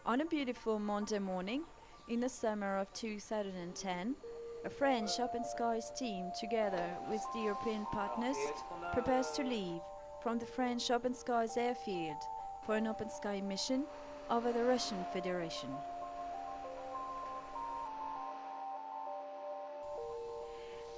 On a beautiful Monday morning, in the summer of 2010, a French Open Skies team, together with the European partners, prepares to leave from the French Open Skies airfield for an open sky mission over the Russian Federation.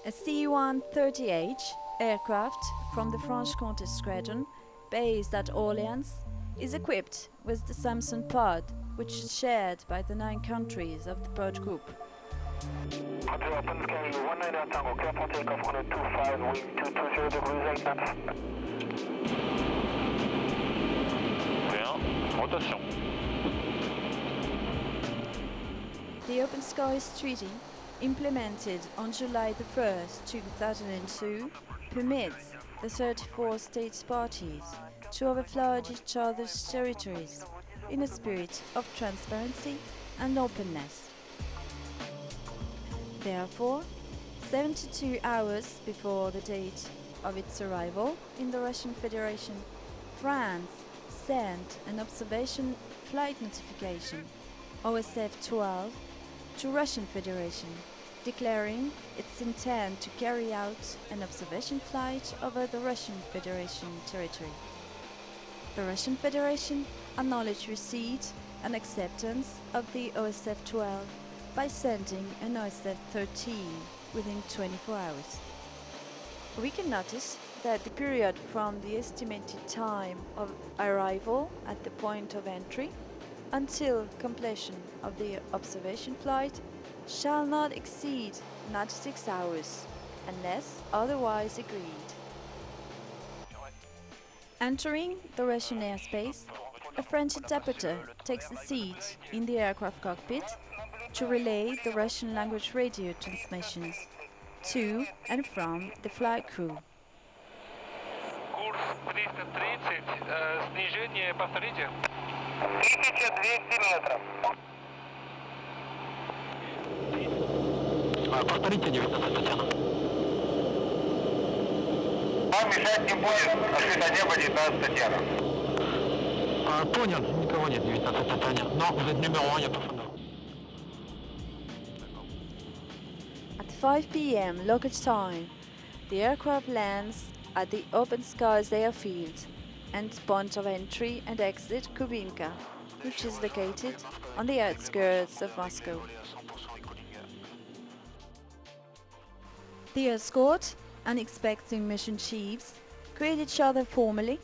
A C-130H aircraft from the Franche-Comté Squadron, based at Orléans, is equipped with the Samson pod, which is shared by the 9 countries of the pod group. Roger, open sky 19 Tango, clear for takeoff on a 25, wind 220 degrees 8 knots. Bien, rotation. The Open Skies Treaty, implemented on July 1st, 2002, permits the 34 states parties to overflood each other's territories in a spirit of transparency and openness. Therefore, 72 hours before the date of its arrival in the Russian Federation, France sent an observation flight notification, OSF-12, to Russian Federation, declaring its intent to carry out an observation flight over the Russian Federation territory. The Russian Federation acknowledged receipt and acceptance of the OSF-12 by sending an OSF-13 within 24 hours. We can notice that the period from the estimated time of arrival at the point of entry until completion of the observation flight shall not exceed 96 hours, unless otherwise agreed. Entering the Russian airspace, a French interpreter takes a seat in the aircraft cockpit to relay the Russian language radio transmissions to and from the flight crew. Курс 330, снижение повторите. 1200 метров. Повторите 19 Татьяна. Вам мешать не будет, открыто небо 19 Татьяна. Понял, никого нет 19 Татьяна, но vous êtes numéro 1, il n'y a personne d'autre. At 5 p.m. local time, the aircraft lands at the Open Skies airfield and point of entry and exit Kubinka, which is located on the outskirts of Moscow. The escort and expecting mission chiefs greet each other formally,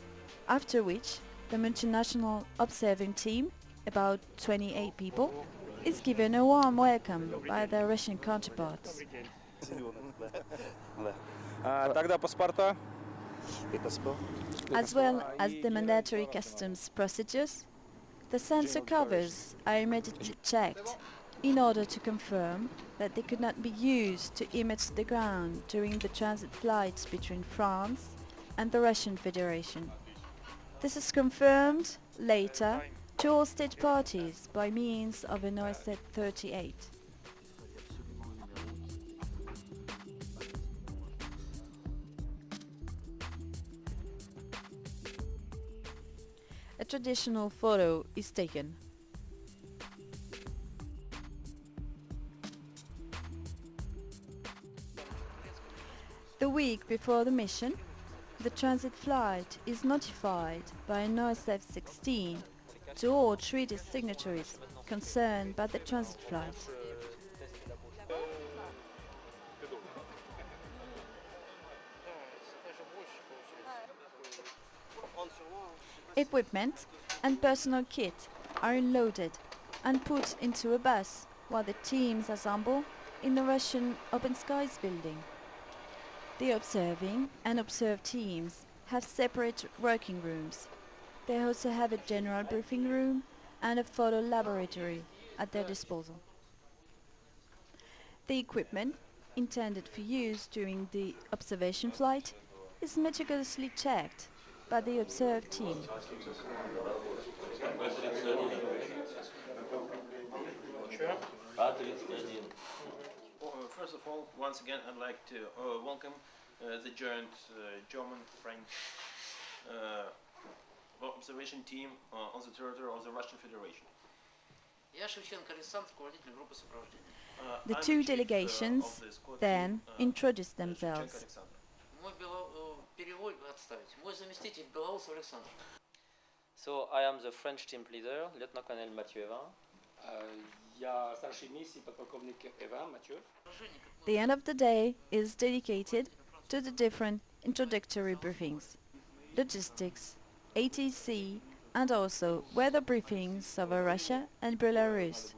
after which the multinational observing team, about 28 people, is given a warm welcome by their Russian counterparts. Тогда паспорта. As well as the mandatory customs procedures, the sensor covers are immediately checked in order to confirm that they could not be used to image the ground during the transit flights between France and the Russian Federation. This is confirmed later to all state parties by means of an OSF-38. A traditional photo is taken. The week before the mission, the transit flight is notified by an OSF-16 to all treaty signatories concerned by the transit flight. Equipment and personal kit are unloaded and put into a bus while the teams assemble in the Russian Open Skies building. The observing and observed teams have separate working rooms. They also have a general briefing room and a photo laboratory at their disposal. The equipment, intended for use during the observation flight, is meticulously checked by the observed team. First of all, once again, I'd like to welcome the joint German-French observation team on the territory of the Russian Federation. Я Шевченко Александр, руководитель группы сопровождения. The I'm two the chief, delegations of the squad then team, introduced Shevchenko themselves. Alexander. Мой перевод отставить. Мой заместитель Белоусов Александр. So I am the French team leader, Lieutenant-Colonel Mathieu Evin. Я старший миссии подполковник Иван Матьев. The end of the day is dedicated to the different introductory briefings, logistics, ATC, and also weather briefings over Russia and Belarus.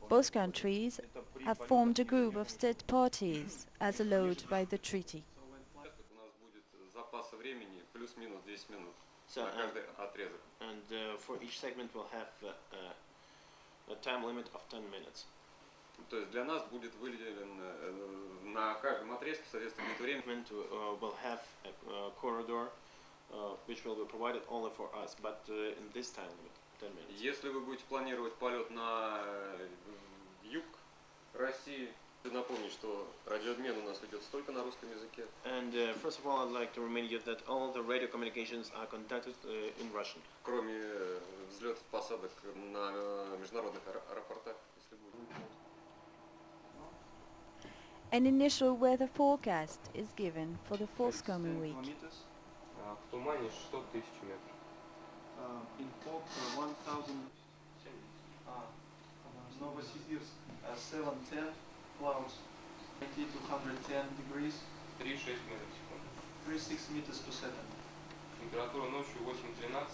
Both countries have formed a group of state parties as allowed by the treaty. So, and for each segment we'll have a time limit of 10 minutes. То есть для нас будет выделен на каждом отрезке, соответственно, будет время. We'll have a corridor which will be provided only for us, but in this time limit, 10 minutes. Если вы будете планировать полет на юг России, напомнить, что радиообмен у нас идет только на русском языке. And first of all, I'd like to remind you that all the radio communications are conducted in Russian. Кроме взлетов, посадок на международных аэропортах, если будет. An initial weather forecast is given for the forthcoming week. В тумане 600 тысяч метров. In fog 1000. Novosibirsk 710 clouds. 90 to 110 degrees. 3,6 метров в секунду. 3.6 meters per second. Температура ночью 8,13.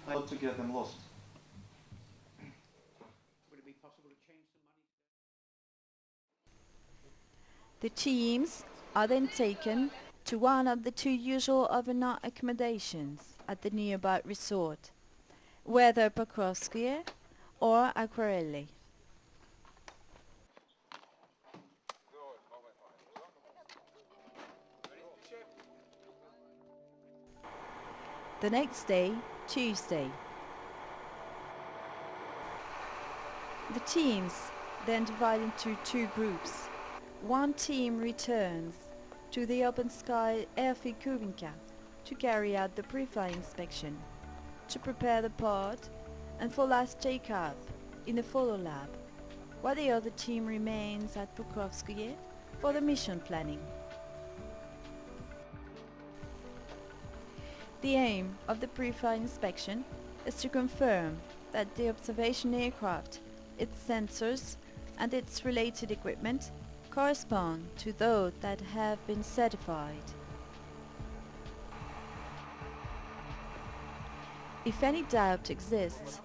How to get them lost? The teams are then taken to one of the two usual overnight accommodations at the nearby resort, whether Pokrovskoye or Aquarelli. The next day, Tuesday. The teams then divide into two groups. One team returns to the open sky airfield Kubinka to carry out the pre-flight inspection, to prepare the pod and for last take-up in the follow lab, while the other team remains at Pokrovskoye for the mission planning. The aim of the pre-flight inspection is to confirm that the observation aircraft, its sensors and its related equipment correspond to those that have been certified. If any doubt exists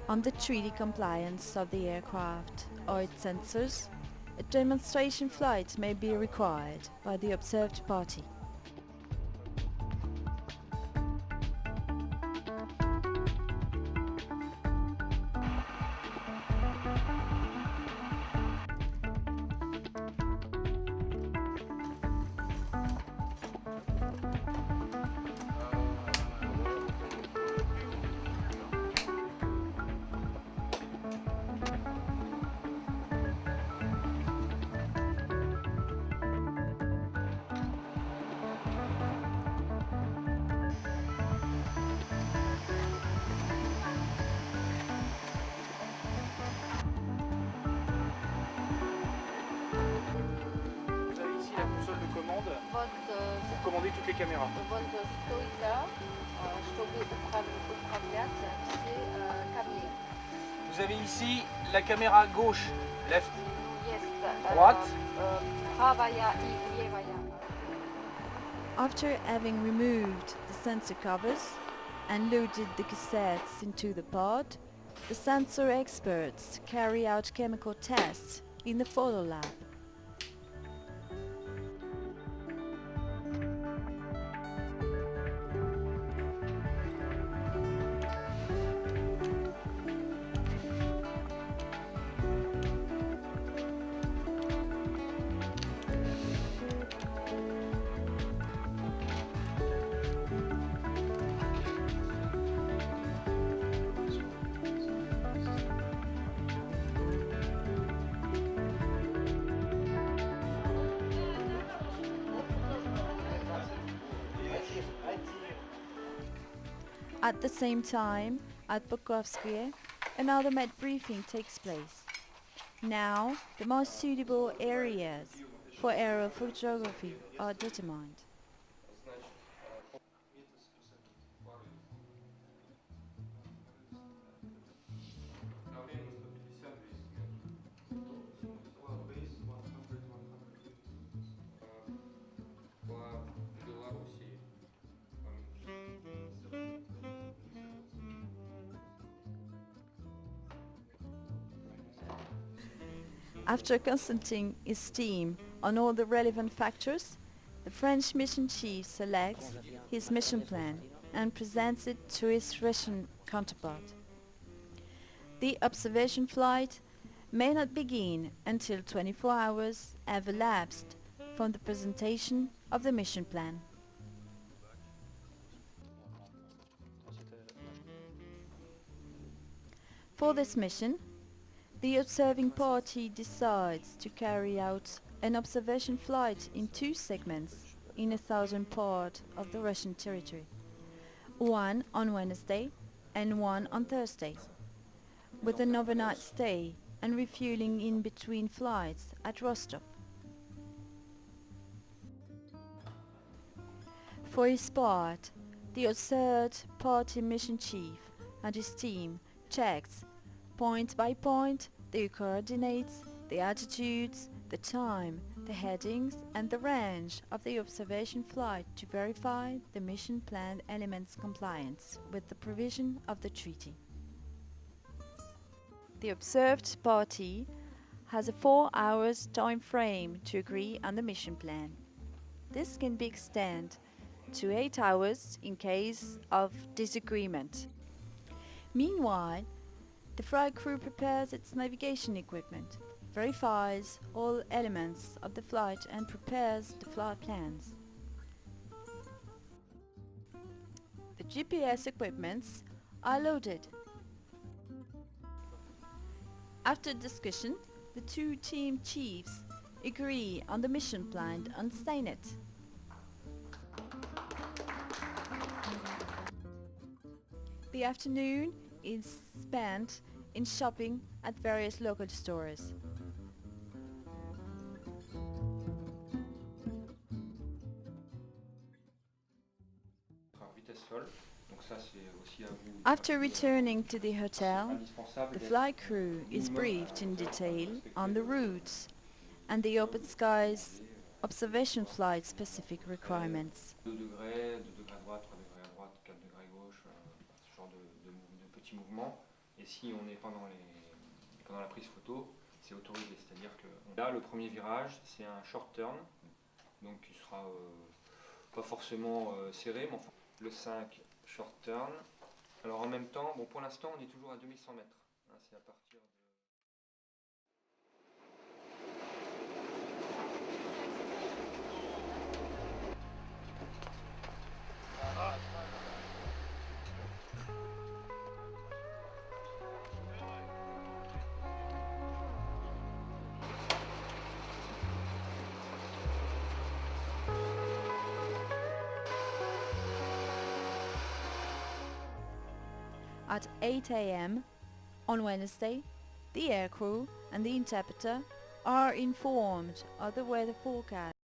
on the treaty compliance of the aircraft or its sensors, a demonstration flight may be required by the observed party. Pour commander toutes les caméras. Vous avez ici la caméra gauche, left, droite. After having removed the sensor covers and loaded the cassettes into the pod, the sensor experts carry out chemical tests in the photo lab. At the same time, at Pokrovskoye, another med briefing takes place. Now, the most suitable areas for aerial photography are determined. After consulting his team on all the relevant factors, the French mission chief selects his mission plan and presents it to his Russian counterpart. The observation flight may not begin until 24 hours have elapsed from the presentation of the mission plan. For this mission, the observing party decides to carry out an observation flight in 2 segments in a southern part of the Russian territory, one on Wednesday and one on Thursday, with an overnight stay and refueling in between flights at Rostov. For his part, the third party mission chief and his team checks point by point the coordinates, the altitudes, the time, the headings and the range of the observation flight to verify the mission plan elements' compliance with the provision of the treaty. The observed party has a 4 hours time frame to agree on the mission plan. This can be extended to 8 hours in case of disagreement. Meanwhile, the flight crew prepares its navigation equipment, verifies all elements of the flight and prepares the flight plans. The GPS equipments are loaded. After discussion, the 2 team chiefs agree on the mission plan and sign it. The afternoon is spent in shopping at various local stores. After returning to the hotel, the flight crew is briefed in detail on the routes and the open skies observation flight specific requirements. 2 degrés, 2 degrés à droite, 3 degrés à droite, 4 degrés à gauche, ce genre de petits mouvements. Et si on est pendant la prise photo, c'est autorisé. C'est-à-dire que là, le premier virage, c'est un short turn, donc qui sera pas forcément serré, mais enfin, le 5 short turn. Alors en même temps, bon, pour l'instant, on est toujours à 2100 mètres. Hein, c'est à partir de... At 8 a.m. on Wednesday, the aircrew and the interpreter are informed of the weather forecast.